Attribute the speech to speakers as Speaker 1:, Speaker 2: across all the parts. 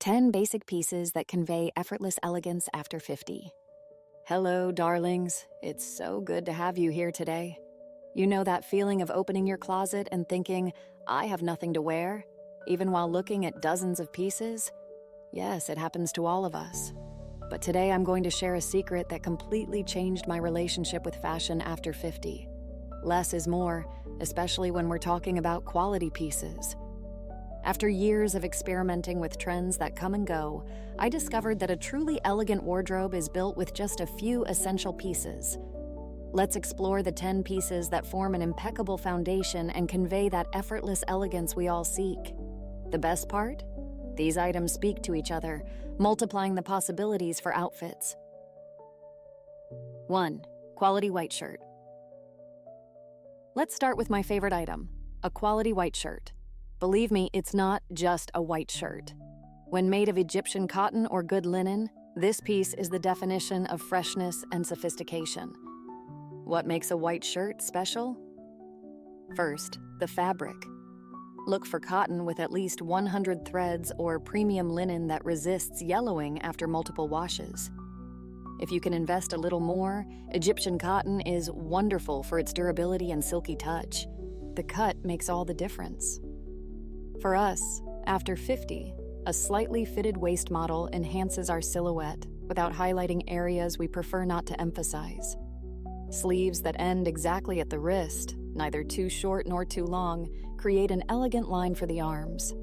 Speaker 1: 10 basic pieces that convey effortless elegance after 50. Hello, darlings. It's so good to have you here today. You know that feeling of opening your closet and thinking, I have nothing to wear, even while looking at dozens of pieces? Yes, it happens to all of us. But today I'm going to share a secret that completely changed my relationship with fashion after 50. Less is more, especially when we're talking about quality pieces. After years of experimenting with trends that come and go, I discovered that a truly elegant wardrobe is built with just a few essential pieces. Let's explore the 10 pieces that form an impeccable foundation and convey that effortless elegance we all seek. The best part? These items speak to each other, multiplying the possibilities for outfits. 1. Quality white shirt. Let's start with my favorite item, a quality white shirt. Believe me, it's not just a white shirt. When made of Egyptian cotton or good linen, this piece is the definition of freshness and sophistication. What makes a white shirt special? First, the fabric. Look for cotton with at least 100 threads or premium linen that resists yellowing after multiple washes. If you can invest a little more, Egyptian cotton is wonderful for its durability and silky touch. The cut makes all the difference. For us, after 50, a slightly fitted waist model enhances our silhouette without highlighting areas we prefer not to emphasize. Sleeves that end exactly at the wrist, neither too short nor too long, create an elegant line for the arms.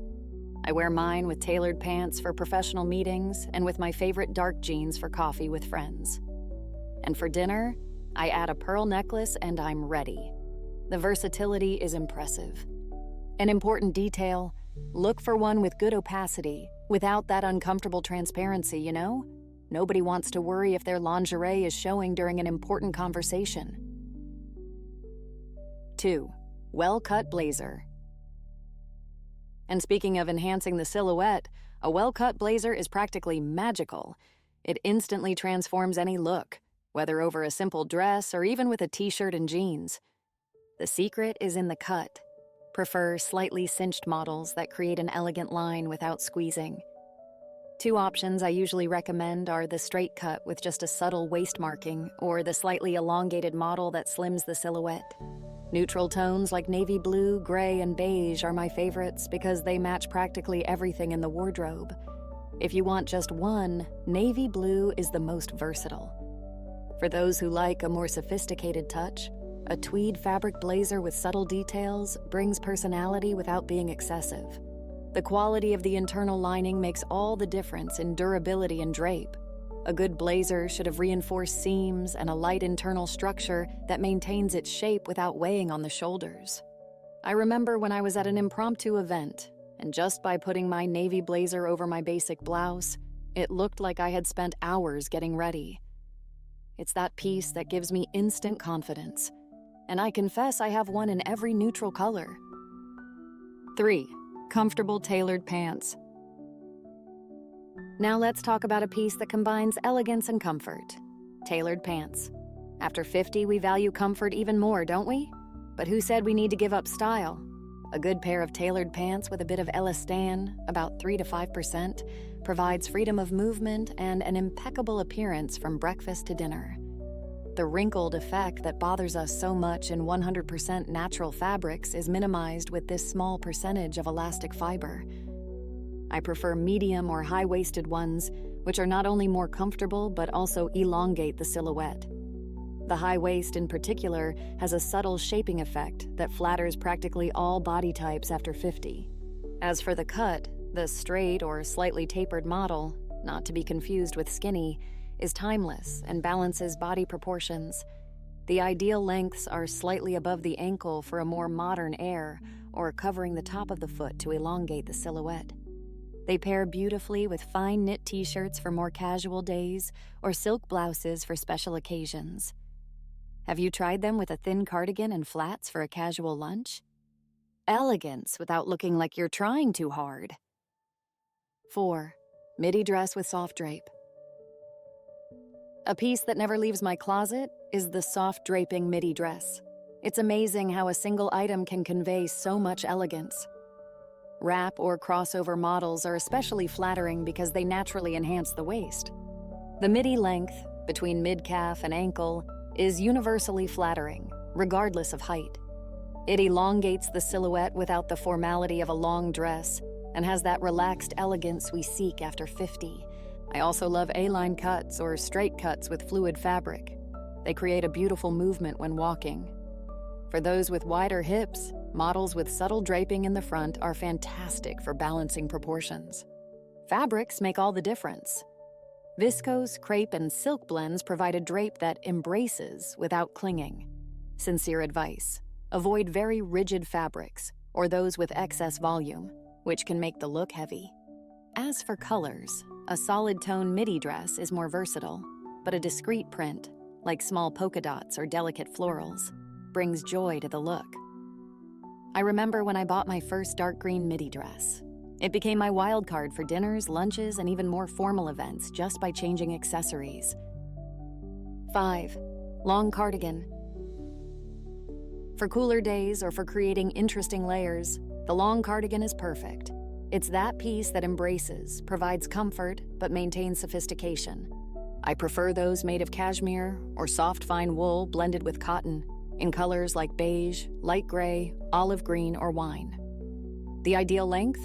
Speaker 1: I wear mine with tailored pants for professional meetings and with my favorite dark jeans for coffee with friends. And for dinner, I add a pearl necklace and I'm ready. The versatility is impressive. An important detail, look for one with good opacity, without that uncomfortable transparency, you know? Nobody wants to worry if their lingerie is showing during an important conversation. 2. Well-cut blazer. And speaking of enhancing the silhouette, a well-cut blazer is practically magical. It instantly transforms any look, whether over a simple dress or even with a t-shirt and jeans. The secret is in the cut. Prefer slightly cinched models that create an elegant line without squeezing. Two options I usually recommend are the straight cut with just a subtle waist marking or the slightly elongated model that slims the silhouette. Neutral tones like navy blue, gray, and beige are my favorites because they match practically everything in the wardrobe. If you want just one, navy blue is the most versatile. For those who like a more sophisticated touch, a tweed fabric blazer with subtle details brings personality without being excessive. The quality of the internal lining makes all the difference in durability and drape. A good blazer should have reinforced seams and a light internal structure that maintains its shape without weighing on the shoulders. I remember when I was at an impromptu event, and just by putting my navy blazer over my basic blouse, it looked like I had spent hours getting ready. It's that piece that gives me instant confidence. And I confess I have one in every neutral color. 3. Comfortable tailored pants. Now let's talk about a piece that combines elegance and comfort. Tailored pants. After 50, we value comfort even more, don't we? But who said we need to give up style? A good pair of tailored pants with a bit of elastan, about 3 to 5%, provides freedom of movement and an impeccable appearance from breakfast to dinner. The wrinkled effect that bothers us so much in 100% natural fabrics is minimized with this small percentage of elastic fiber. I prefer medium or high-waisted ones, which are not only more comfortable but also elongate the silhouette. The high waist in particular has a subtle shaping effect that flatters practically all body types after 50. As for the cut, the straight or slightly tapered model, not to be confused with skinny, is timeless and balances body proportions. The ideal lengths are slightly above the ankle for a more modern air, or covering the top of the foot to elongate the silhouette. They pair beautifully with fine knit t-shirts for more casual days, or silk blouses for special occasions. Have you tried them with a thin cardigan and flats for a casual lunch? Elegance without looking like you're trying too hard. 4. Midi dress with soft drape. A piece that never leaves my closet is the soft draping midi dress. It's amazing how a single item can convey so much elegance. Wrap or crossover models are especially flattering because they naturally enhance the waist. The midi length, between mid-calf and ankle, is universally flattering, regardless of height. It elongates the silhouette without the formality of a long dress and has that relaxed elegance we seek after 50. I also love A-line cuts or straight cuts with fluid fabric. They create a beautiful movement when walking. For those with wider hips, models with subtle draping in the front are fantastic for balancing proportions. Fabrics make all the difference. Viscose, crepe, and silk blends provide a drape that embraces without clinging. Sincere advice: avoid very rigid fabrics or those with excess volume, which can make the look heavy. As for colors, a solid tone midi dress is more versatile, but a discreet print, like small polka dots or delicate florals, brings joy to the look. I remember when I bought my first dark green midi dress. It became my wild card for dinners, lunches, and even more formal events just by changing accessories. 5. Long cardigan. For cooler days or for creating interesting layers, the long cardigan is perfect. It's that piece that embraces, provides comfort, but maintains sophistication. I prefer those made of cashmere or soft fine wool blended with cotton, in colors like beige, light gray, olive green, or wine. The ideal length?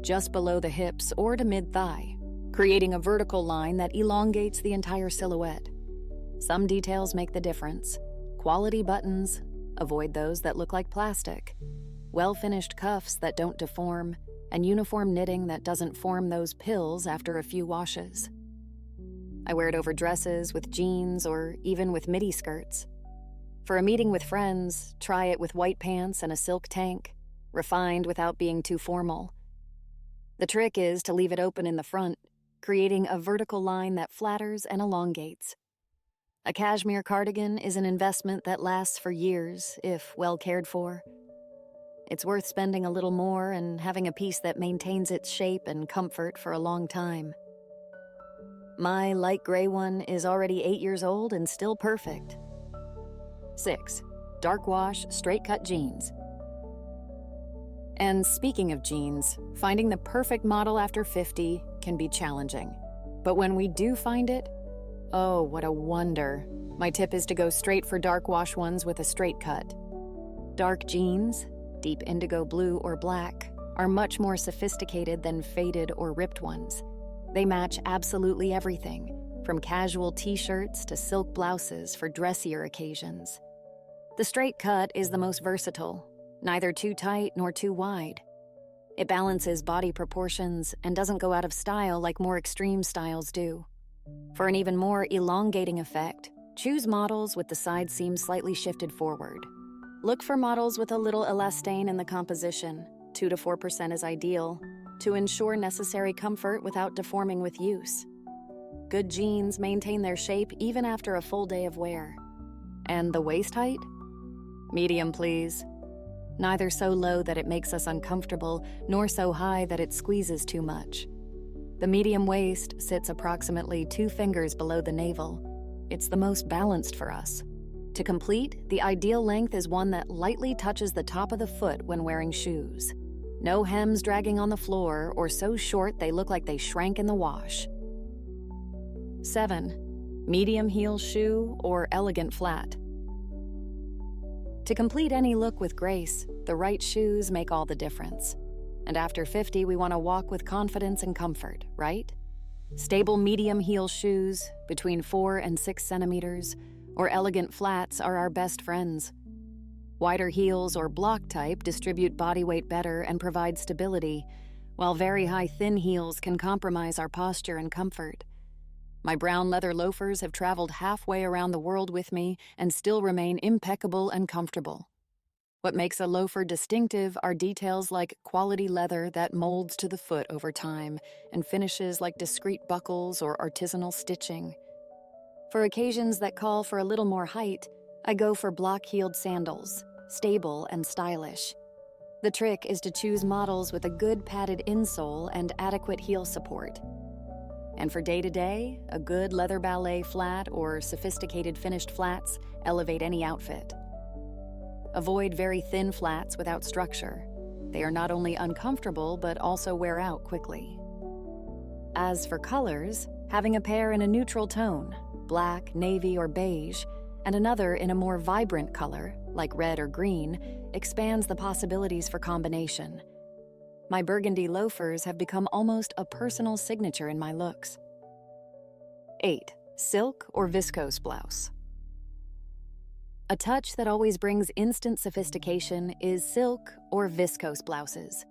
Speaker 1: Just below the hips or to mid-thigh, creating a vertical line that elongates the entire silhouette. Some details make the difference. Quality buttons, avoid those that look like plastic. Well-finished cuffs that don't deform, and uniform knitting that doesn't form those pills after a few washes. I wear it over dresses, with jeans, or even with midi skirts. For a meeting with friends, try it with white pants and a silk tank, refined without being too formal. The trick is to leave it open in the front, creating a vertical line that flatters and elongates. A cashmere cardigan is an investment that lasts for years, if well cared for. It's worth spending a little more and having a piece that maintains its shape and comfort for a long time. My light gray one is already 8 years old and still perfect. 6. Dark wash, straight cut jeans. And speaking of jeans, finding the perfect model after 50 can be challenging. But when we do find it, oh, what a wonder. My tip is to go straight for dark wash ones with a straight cut. Dark jeans, deep indigo blue or black, are much more sophisticated than faded or ripped ones. They match absolutely everything, from casual t-shirts to silk blouses for dressier occasions. The straight cut is the most versatile, neither too tight nor too wide. It balances body proportions and doesn't go out of style like more extreme styles do. For an even more elongating effect, choose models with the side seam slightly shifted forward. Look for models with a little elastane in the composition, 2 to 4% is ideal, to ensure necessary comfort without deforming with use. Good jeans maintain their shape even after a full day of wear. And the waist height? Medium, please. Neither so low that it makes us uncomfortable, nor so high that it squeezes too much. The medium waist sits approximately 2 fingers below the navel. It's the most balanced for us. To complete, the ideal length is one that lightly touches the top of the foot when wearing shoes. No hems dragging on the floor or so short they look like they shrank in the wash. 7. Medium heel shoe or elegant flat. To complete any look with grace, the right shoes make all the difference. And after 50, we want to walk with confidence and comfort, right? Stable medium heel shoes, between 4 and 6 centimeters, or elegant flats are our best friends. Wider heels or block type distribute body weight better and provide stability, while very high thin heels can compromise our posture and comfort. My brown leather loafers have traveled halfway around the world with me and still remain impeccable and comfortable. What makes a loafer distinctive are details like quality leather that molds to the foot over time and finishes like discreet buckles or artisanal stitching. For occasions that call for a little more height, I go for block-heeled sandals, stable and stylish. The trick is to choose models with a good padded insole and adequate heel support. And for day-to-day, a good leather ballet flat or sophisticated finished flats elevate any outfit. Avoid very thin flats without structure. They are not only uncomfortable, but also wear out quickly. As for colors, having a pair in a neutral tone, black, navy, or beige, and another in a more vibrant color, like red or green, expands the possibilities for combination. My burgundy loafers have become almost a personal signature in my looks. 8. Silk or viscose blouse. A touch that always brings instant sophistication is silk or viscose blouses.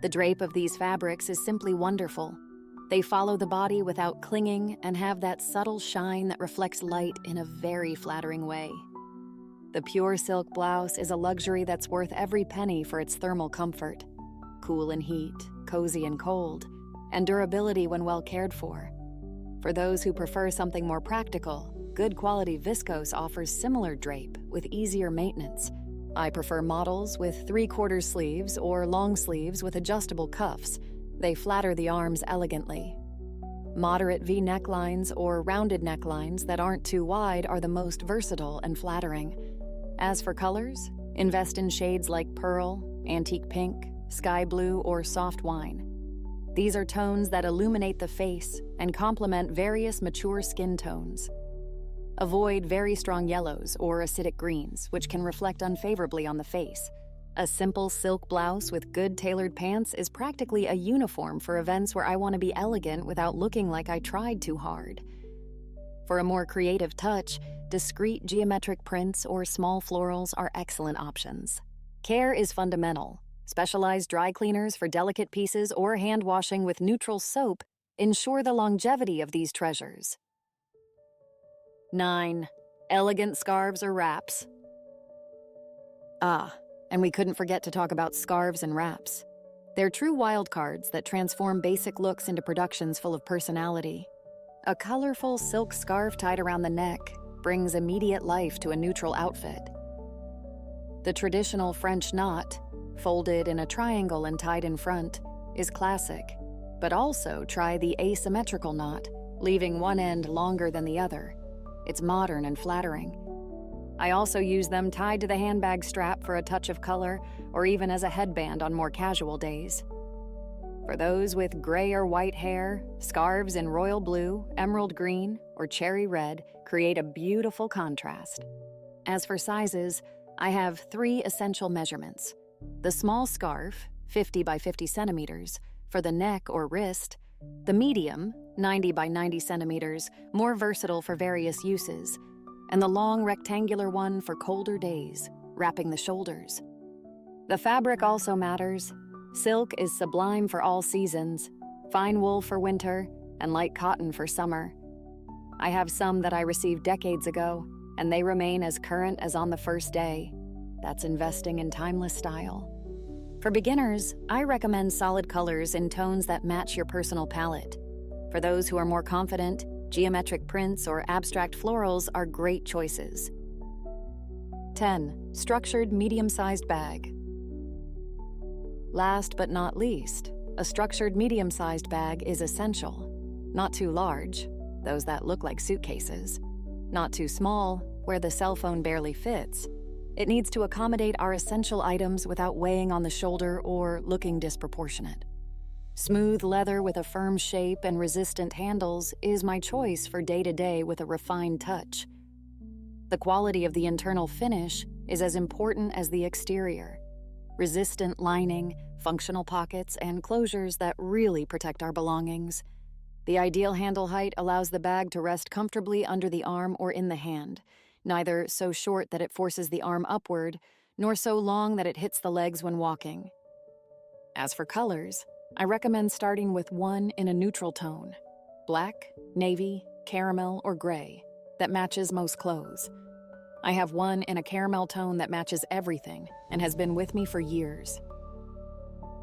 Speaker 1: The drape of these fabrics is simply wonderful. They follow the body without clinging and have that subtle shine that reflects light in a very flattering way. The pure silk blouse is a luxury that's worth every penny for its thermal comfort, cool in heat, cozy in cold, and durability when well cared for. For those who prefer something more practical, good quality viscose offers similar drape with easier maintenance. I prefer models with 3/4 sleeves or long sleeves with adjustable cuffs. They flatter the arms elegantly. Moderate V necklines or rounded necklines that aren't too wide are the most versatile and flattering. As for colors, invest in shades like pearl, antique pink, sky blue, or soft wine. These are tones that illuminate the face and complement various mature skin tones. Avoid very strong yellows or acidic greens, which can reflect unfavorably on the face. A simple silk blouse with good tailored pants is practically a uniform for events where I want to be elegant without looking like I tried too hard. For a more creative touch, discreet geometric prints or small florals are excellent options. Care is fundamental. Specialized dry cleaners for delicate pieces or hand washing with neutral soap ensure the longevity of these treasures. 9. Elegant scarves or wraps. And we couldn't forget to talk about scarves and wraps. They're true wildcards that transform basic looks into productions full of personality. A colorful silk scarf tied around the neck brings immediate life to a neutral outfit. The traditional French knot, folded in a triangle and tied in front, is classic, but also try the asymmetrical knot, leaving one end longer than the other. It's modern and flattering. I also use them tied to the handbag strap for a touch of color, or even as a headband on more casual days. For those with gray or white hair, scarves in royal blue, emerald green, or cherry red create a beautiful contrast. As for sizes, I have 3 essential measurements. The small scarf, 50 by 50 centimeters, for the neck or wrist. The medium, 90 by 90 centimeters, more versatile for various uses. And the long rectangular one for colder days, wrapping the shoulders. The fabric also matters. Silk is sublime for all seasons, fine wool for winter, and light cotton for summer. I have some that I received decades ago, and they remain as current as on the first day. That's investing in timeless style. For beginners, I recommend solid colors in tones that match your personal palette. For those who are more confident, geometric prints or abstract florals are great choices. 10. Structured medium-sized bag. Last but not least, a structured medium-sized bag is essential. Not too large, those that look like suitcases. Not too small, where the cell phone barely fits. It needs to accommodate our essential items without weighing on the shoulder or looking disproportionate. Smooth leather with a firm shape and resistant handles is my choice for day-to-day with a refined touch. The quality of the internal finish is as important as the exterior. Resistant lining, functional pockets, and closures that really protect our belongings. The ideal handle height allows the bag to rest comfortably under the arm or in the hand, neither so short that it forces the arm upward, nor so long that it hits the legs when walking. As for colors, I recommend starting with one in a neutral tone, black, navy, caramel, or gray, that matches most clothes. I have one in a caramel tone that matches everything and has been with me for years.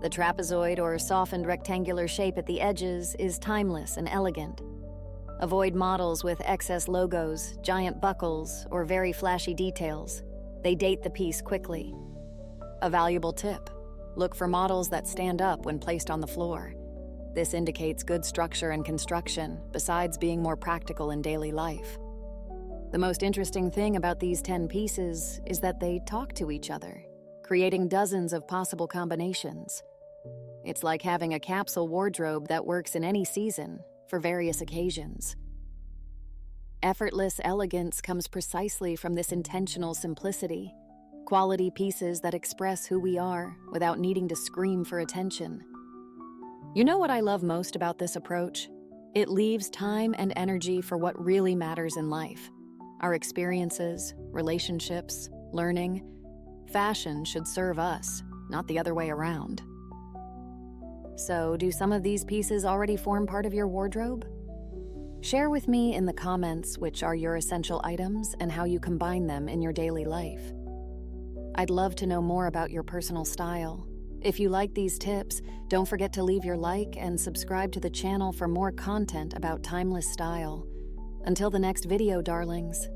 Speaker 1: The trapezoid or softened rectangular shape at the edges is timeless and elegant. Avoid models with excess logos, giant buckles, or very flashy details. They date the piece quickly. A valuable tip: look for models that stand up when placed on the floor. This indicates good structure and construction, besides being more practical in daily life. The most interesting thing about these 10 pieces is that they talk to each other, creating dozens of possible combinations. It's like having a capsule wardrobe that works in any season, for various occasions. Effortless elegance comes precisely from this intentional simplicity, quality pieces that express who we are without needing to scream for attention. You know what I love most about this approach? It leaves time and energy for what really matters in life. Our experiences, relationships, learning. Fashion should serve us, not the other way around. So, do some of these pieces already form part of your wardrobe? Share with me in the comments which are your essential items and how you combine them in your daily life. I'd love to know more about your personal style. If you like these tips, don't forget to leave your like and subscribe to the channel for more content about timeless style. Until the next video, darlings.